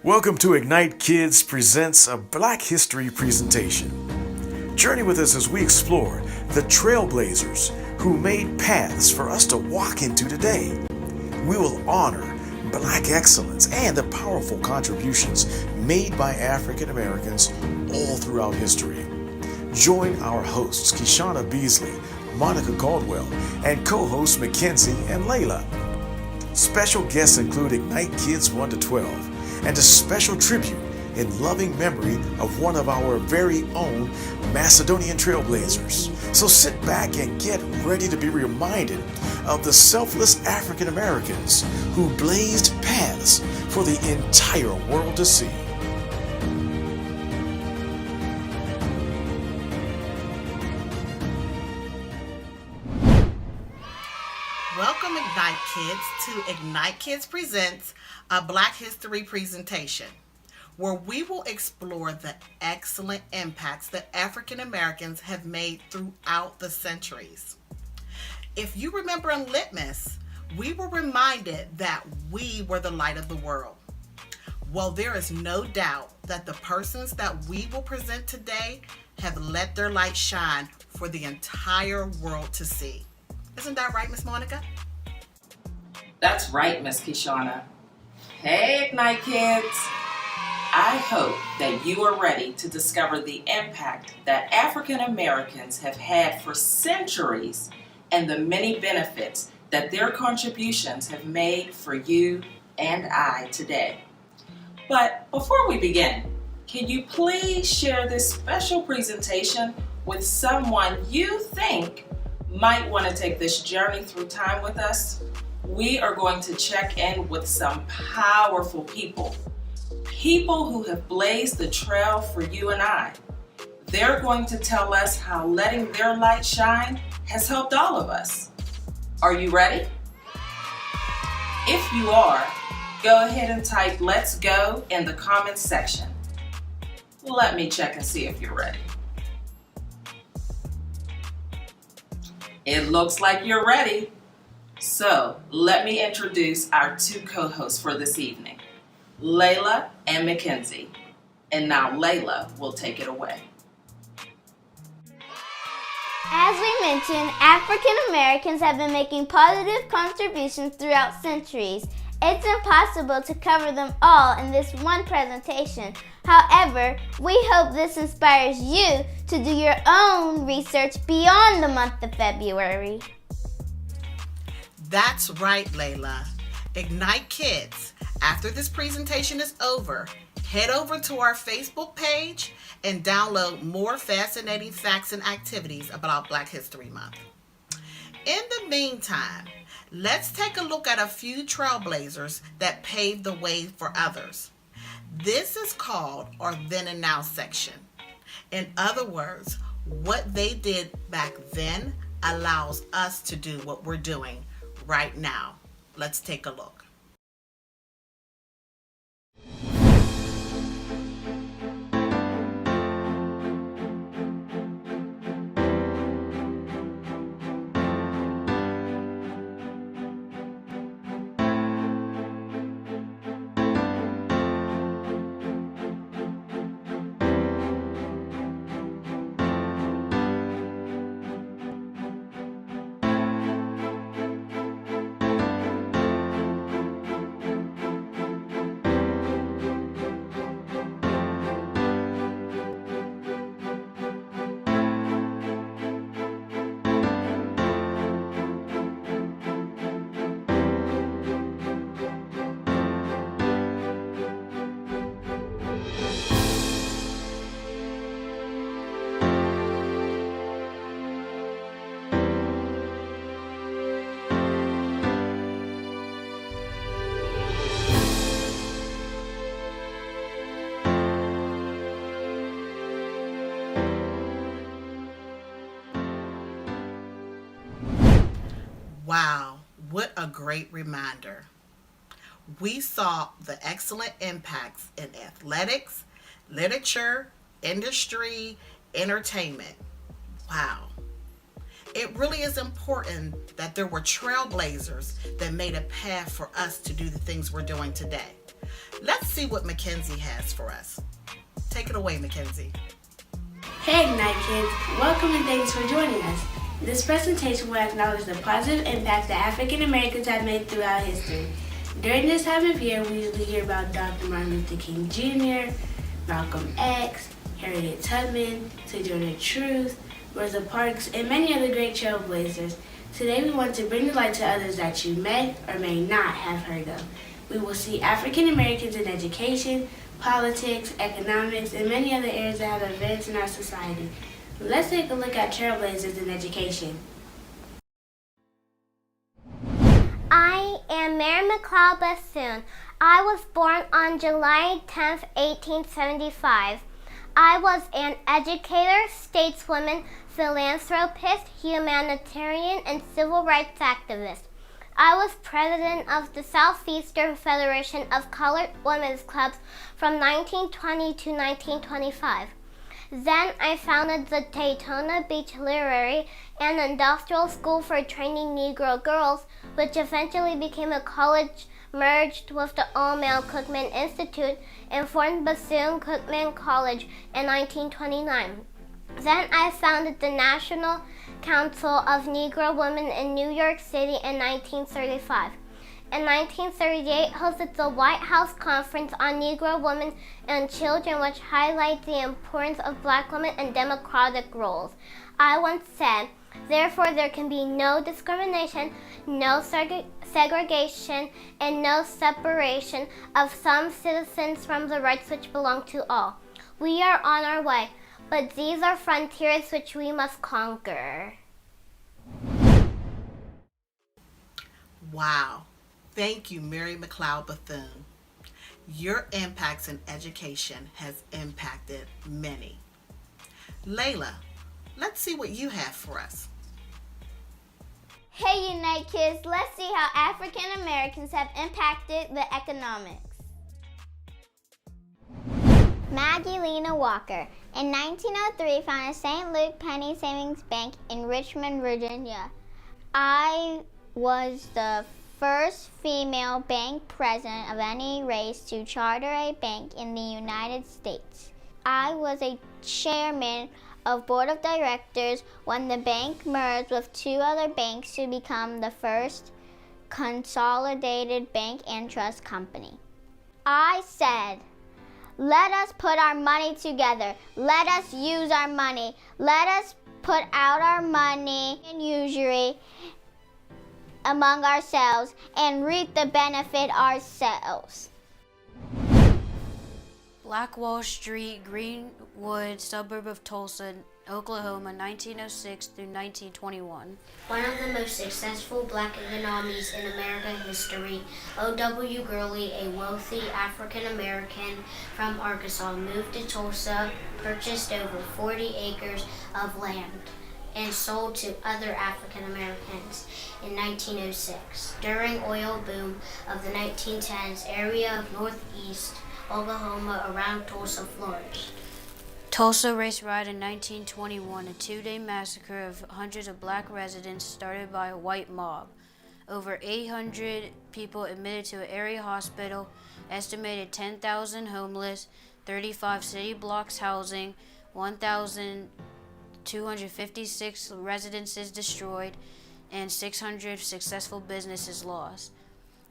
Welcome to IGNITE Kidz presents a Black History presentation. Journey with us as we explore the trailblazers who made paths for us to walk into today. We will honor Black excellence and the powerful contributions made by African Americans all throughout history. Join our hosts Kishana Beasley, Monica Caldwell, and co-hosts Mackenzie and Layla. Special guests include IGNITE Kidz 1 to 12 and a special tribute in loving memory of one of our very own Macedonian trailblazers. So sit back and get ready to be reminded of the selfless African Americans who blazed paths for the entire world to see. Welcome IGNITE Kidz to IGNITE Kidz Presents a Black History presentation, where we will explore the excellent impacts that African Americans have made throughout the centuries. If you remember in Litmus, we were reminded that we were the light of the world. Well, there is no doubt that the persons that we will present today have let their light shine for the entire world to see. Isn't that right, Miss Monica? That's right, Miss Kishana. Hey, IGNITE Kids! I hope that you are ready to discover the impact that African Americans have had for centuries and the many benefits that their contributions have made for you and I today. But before we begin, can you please share this special presentation with someone you think might want to take this journey through time with us? We are going to check in with some powerful people who have blazed the trail for you and I. They're going to tell us how letting their light shine has helped all of us. Are you ready? If you are, go ahead and type "Let's go" in the comments section. Let me check and see if you're ready. It looks like you're ready. So let me introduce our two co-hosts for this evening, Layla and Mackenzie. And now Layla will take it away. As we mentioned, African Americans have been making positive contributions throughout centuries. It's impossible to cover them all in this one presentation. However, we hope this inspires you to do your own research beyond the month of February. That's right, Layla. IGNITE Kidz, after this presentation is over, head over to our Facebook page and download more fascinating facts and activities about Black History Month. In the meantime, let's take a look at a few trailblazers that paved the way for others. This is called our Then and Now section. In other words, what they did back then allows us to do what we're doing right now. Let's take a look. Wow, what a great reminder. We saw the excellent impacts in athletics, literature, industry, entertainment. Wow. It really is important that there were trailblazers that made a path for us to do the things we're doing today. Let's see what Mackenzie has for us. Take it away, Mackenzie. Hey IGNITE Kidz, welcome and thanks for joining us. This presentation will acknowledge the positive impact that African Americans have made throughout history. During this time of year, we usually hear about Dr. Martin Luther King Jr., Malcolm X, Harriet Tubman, Sojourner Truth, Rosa Parks, and many other great trailblazers. Today we want to bring the light to others that you may or may not have heard of. We will see African Americans in education, politics, economics, and many other areas that have advanced in our society. Let's take a look at trailblazers in education. I am Mary McLeod Bethune. I was born on July 10, 1875. I was an educator, stateswoman, philanthropist, humanitarian, and civil rights activist. I was president of the Southeastern Federation of Colored Women's Clubs from 1920 to 1925. Then I founded the Daytona Beach Literary and Industrial School for Training Negro Girls, which eventually became a college, merged with the all-male Cookman Institute, and formed Bethune-Cookman College in 1929. Then I founded the National Council of Negro Women in New York City in 1935. In 1938, hosted the White House Conference on Negro Women and Children, which highlights the importance of Black women in democratic roles. I once said, therefore there can be no discrimination, no segregation, and no separation of some citizens from the rights which belong to all. We are on our way, but these are frontiers which we must conquer. Wow. Thank you, Mary McLeod Bethune. Your impacts in education has impacted many. Layla, let's see what you have for us. Hey IGNITE Kidz, let's see how African Americans have impacted the economics. Maggie Lena Walker, in 1903, founded St. Luke Penny Savings Bank in Richmond, Virginia. I was the first female bank president of any race to charter a bank in the United States. I was a chairman of board of directors when the bank merged with two other banks to become the first consolidated bank and trust company. I said, let us put our money together. Let us use our money. Let us put out our money and usury among ourselves and reap the benefit ourselves. Black Wall Street, Greenwood, suburb of Tulsa, Oklahoma, 1906 through 1921. One of the most successful black economies in American history, O.W. Gurley, a wealthy African American from Arkansas, moved to Tulsa, purchased over 40 acres of land, and sold to other African Americans in 1906. During oil boom of the 1910s, area of northeast Oklahoma around Tulsa flourished. Tulsa Race Riot in 1921, a two-day massacre of hundreds of black residents started by a white mob. Over 800 people admitted to an area hospital, estimated 10,000 homeless, 35 city blocks housing, 1,256 residences destroyed, and 600 successful businesses lost.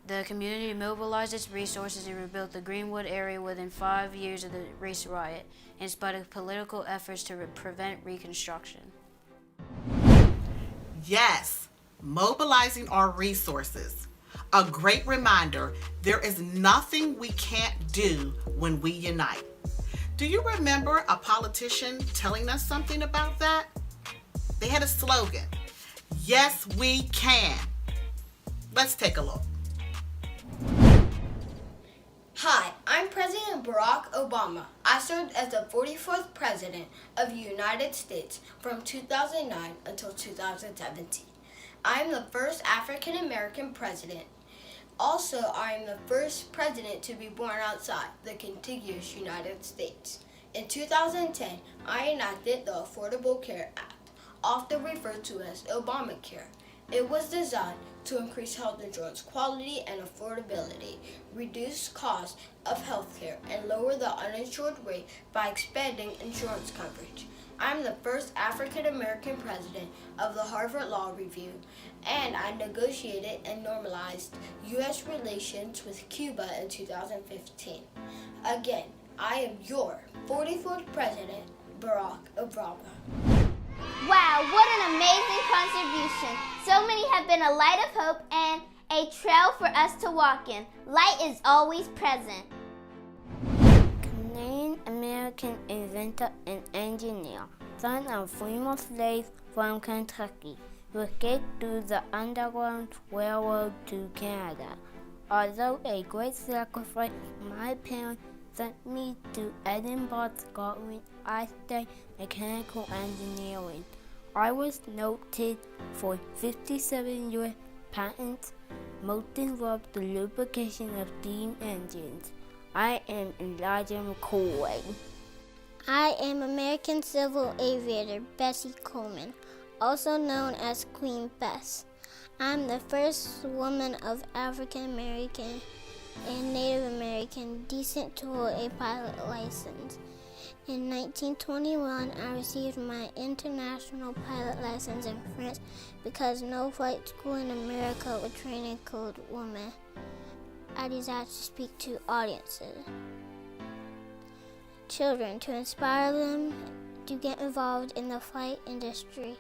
The community mobilized its resources and rebuilt the Greenwood area within 5 years of the race riot, in spite of political efforts to prevent Reconstruction. Yes, mobilizing our resources. A great reminder, there is nothing we can't do when we unite. Do you remember a politician telling us something about that? They had a slogan, yes, we can. Let's take a look. Hi, I'm President Barack Obama. I served as the 44th President of the United States from 2009 until 2017. I am the first African American president. Also, I am the first president to be born outside the contiguous United States. In 2010, I enacted the Affordable Care Act, often referred to as Obamacare. It was designed to increase health insurance quality and affordability, reduce costs of healthcare, and lower the uninsured rate by expanding insurance coverage. I'm the first African American president of the Harvard Law Review, and I negotiated and normalized U.S. relations with Cuba in 2015. Again, I am your 44th President, Barack Obama. Wow, what an amazing contribution. So many have been a light of hope and a trail for us to walk in. Light is always present. Canadian American inventor and engineer, son of former slaves from Kentucky, who escaped through the Underground Railroad to Canada. Although a great sacrifice, my parents sent me to Edinburgh, Scotland. I studied mechanical engineering. I was noted for 57 U.S. patents. Most involved the lubrication of steam engines. I am Elijah McCoy. I am American civil aviator Bessie Coleman, also known as Queen Bess. I'm the first woman of African American and Native American descent to hold a pilot license. In 1921, I received my international pilot license in France because no flight school in America would train a code woman. I desire to speak to audiences, children, to inspire them to get involved in the flight industry.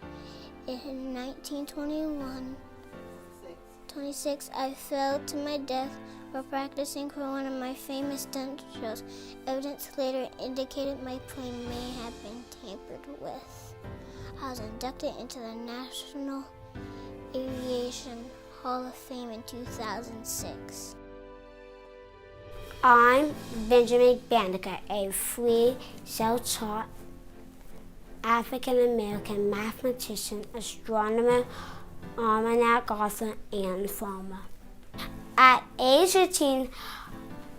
In 1926, I fell to my death while practicing for one of my famous stunt shows. Evidence later indicated my plane may have been tampered with. I was inducted into the National Aviation Hall of Fame in 2006. I'm Benjamin Banneker, a free, self-taught African-American mathematician, astronomer, almanac author, and farmer. At age 15,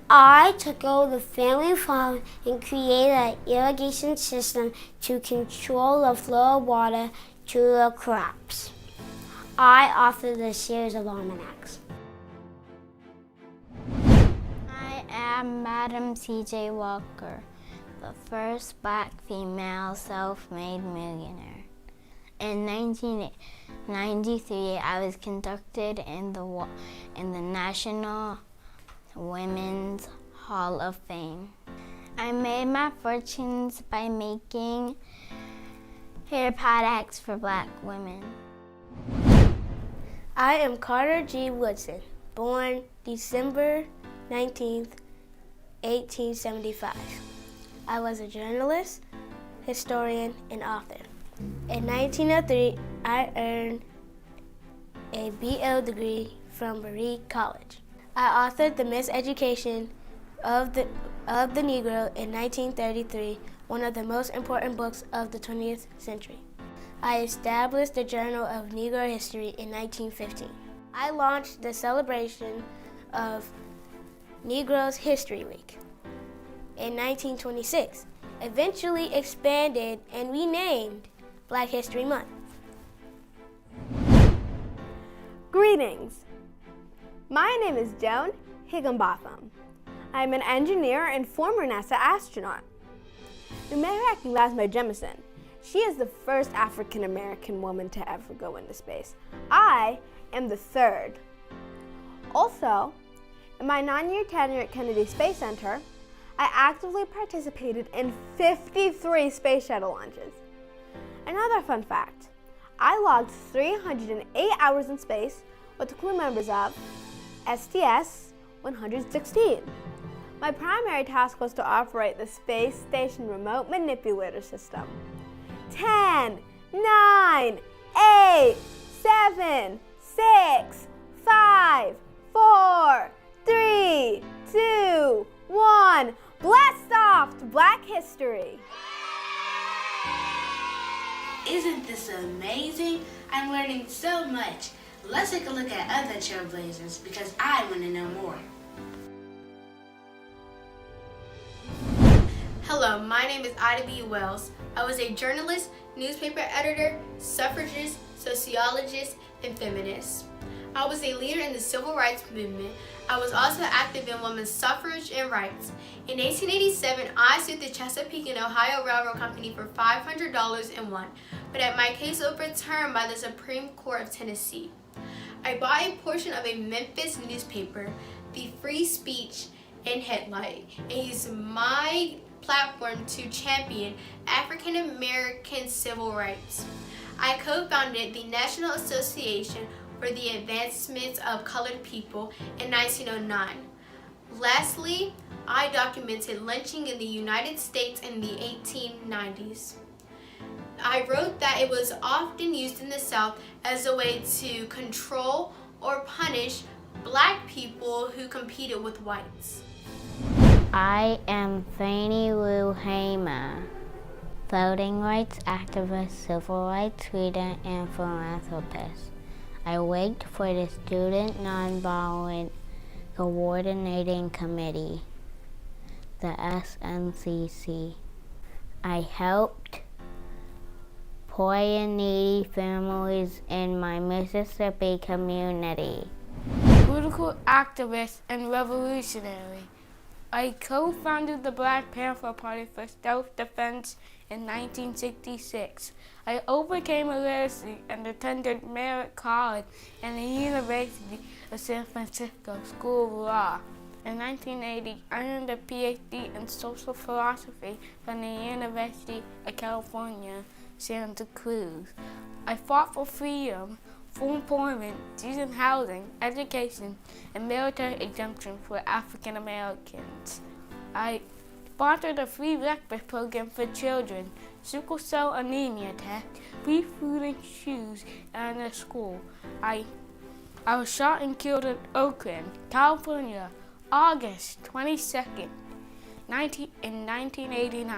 I took over the family farm and created an irrigation system to control the flow of water to the crops. I authored a series of almanacs. I am Madam C.J. Walker, the first Black female self-made millionaire. In 1993, I was inducted in the National Women's Hall of Fame. I made my fortunes by making hair products for Black women. I am Carter G. Woodson, born December 19th, 1875. I was a journalist, historian, and author. In 1903, I earned a BL degree from Berea College. I authored The Miseducation of the Negro in 1933, one of the most important books of the 20th century. I established the Journal of Negro History in 1915. I launched the celebration of Negroes History Week in 1926, eventually expanded and renamed Black History Month. Greetings. My name is Joan Higginbotham. I'm an engineer and former NASA astronaut. You may recognize my Jemison. She is the first African American woman to ever go into space. I am the third. Also, in my 9-year tenure at Kennedy Space Center, I actively participated in 53 space shuttle launches. Another fun fact, I logged 308 hours in space with the crew members of STS-116. My primary task was to operate the space station remote manipulator system. 10, 9, 8, 7, 6, 5, 4, 3, 2, 1. Blast off to Black History. Isn't this amazing? I'm learning so much. Let's take a look at other trailblazers because I want to know more. Hello, my name is Ida B. Wells. I was a journalist, newspaper editor, suffragist, sociologist, and feminist. I was a leader in the civil rights movement. I was also active in women's suffrage and rights. In 1887, I sued the Chesapeake and Ohio Railroad Company for $500 and won, but had my case overturned by the Supreme Court of Tennessee. I bought a portion of a Memphis newspaper, the Free Speech and Headlight, and used my platform to champion African American civil rights. I co-founded the National Association for the Advancement of Colored People in 1909. Lastly, I documented lynching in the United States in the 1890s. I wrote that it was often used in the South as a way to control or punish black people who competed with whites. I am Fannie Lou Hamer, voting rights activist, civil rights reader, and philanthropist. I worked for the Student Nonviolent Coordinating Committee, the SNCC. I helped poor and needy families in my Mississippi community. Political activist and revolutionary. I co-founded the Black Panther Party for self-defense in 1966. I overcame illiteracy and attended Merritt College and the University of San Francisco School of Law. In 1980, I earned a PhD in social philosophy from the University of California, Santa Cruz. I fought for freedom, full employment, decent housing, education, and military exemption for African Americans. I sponsored a free breakfast program for children, sickle cell anemia test, free food and shoes, and a school. I was shot and killed in Oakland, California, August 22nd, in 1989.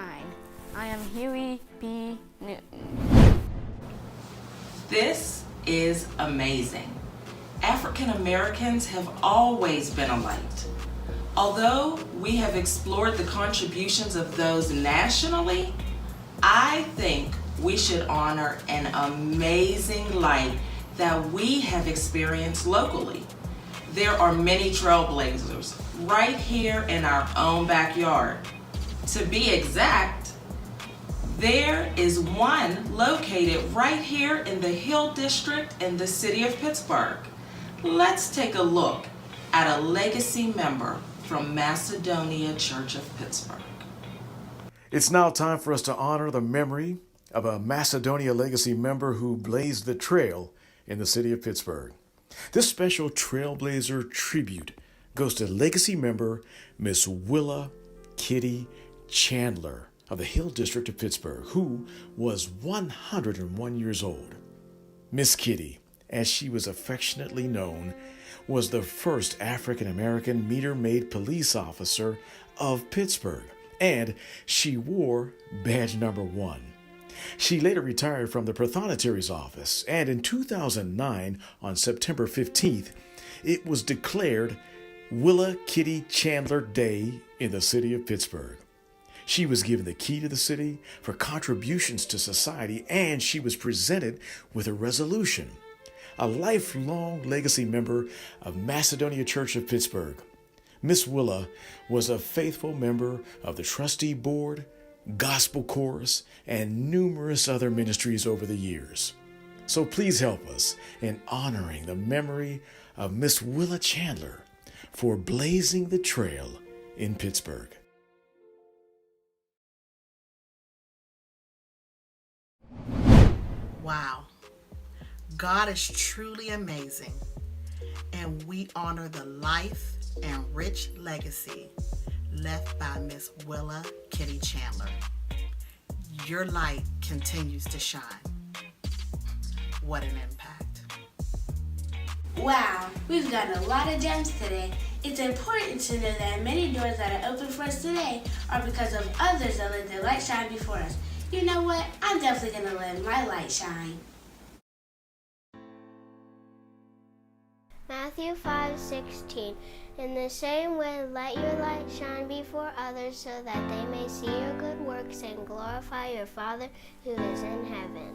I am Huey B. Newton. This is amazing. African Americans have always been a light. Although we have explored the contributions of those nationally, I think we should honor an amazing light that we have experienced locally. There are many trailblazers right here in our own backyard. To be exact, there is one located right here in the Hill District in the city of Pittsburgh. Let's take a look at a legacy member from Macedonia Church of Pittsburgh. It's now time for us to honor the memory of a Macedonia legacy member who blazed the trail in the city of Pittsburgh. This special trailblazer tribute goes to legacy member Miss Willa Kitty Chandler of the Hill District of Pittsburgh, who was 101 years old. Miss Kitty, as she was affectionately known, was the first African-American meter-maid police officer of Pittsburgh, and she wore badge number 1. She later retired from the Prothonotari's office, and in 2009, on September 15th, it was declared Willa Kitty Chandler Day in the city of Pittsburgh. She was given the key to the city for contributions to society, and she was presented with a resolution. A lifelong legacy member of Macedonia Church of Pittsburgh, Miss Willa was a faithful member of the trustee board, gospel chorus, and numerous other ministries over the years. So please help us in honoring the memory of Miss Willa Chandler for blazing the trail in Pittsburgh. Wow. God is truly amazing, and we honor the life and rich legacy left by Miss Willa Kitty Chandler. Your light continues to shine. What an impact. Wow, we've got a lot of gems today. It's important to know that many doors that are open for us today are because of others that let their light shine before us. You know what? I'm definitely going to let my light shine. Matthew 5:16. In the same way, let your light shine before others so that they may see your good works and glorify your Father who is in heaven.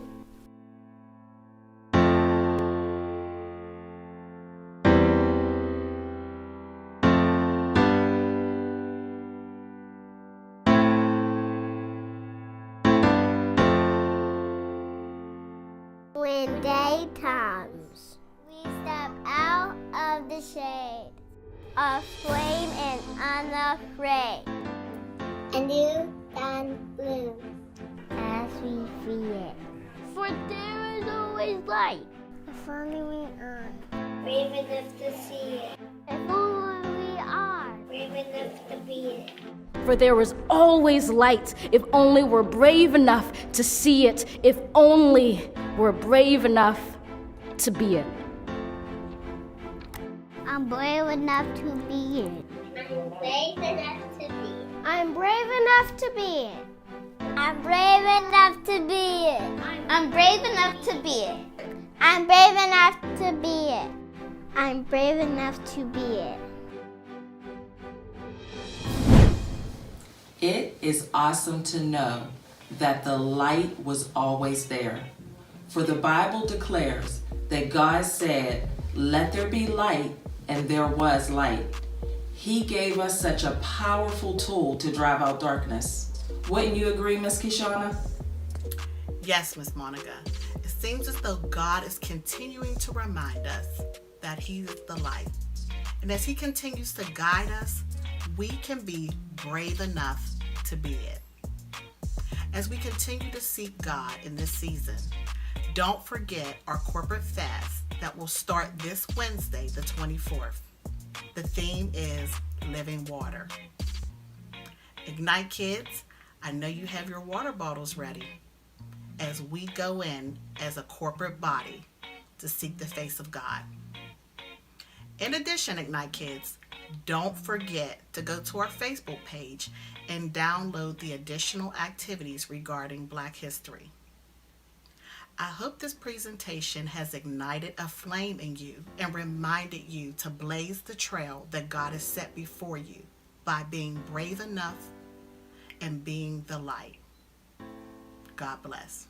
when day comes. We step out of the shade, aflame and unafraid. A new sun blooms as we see it. For there is always light. If only we are brave enough to see it. If only we are brave enough to be it. For there is always light, if only we're brave enough to see it, if only we're brave enough to be it. I'm brave enough to be it. I'm brave enough to be it. I'm brave enough to be it. I'm brave enough to be it. I'm brave enough to be it. I'm brave enough to be it. I'm brave enough to be it. It is awesome to know that the light was always there. For the Bible declares that God said, "Let there be light," and there was light. He gave us such a powerful tool to drive out darkness. Wouldn't you agree, Miss Kishana? Yes, Miss Monica. It seems as though God is continuing to remind us that He is the light. And as He continues to guide us, we can be brave enough to be it. As we continue to seek God in this season, don't forget our corporate fast that will start this Wednesday, the 24th. The theme is Living Water. Ignite Kids, I know you have your water bottles ready as we go in as a corporate body to seek the face of God. In addition, Ignite Kids, don't forget to go to our Facebook page and download the additional activities regarding Black history. I hope this presentation has ignited a flame in you and reminded you to blaze the trail that God has set before you by being brave enough and being the light. God bless.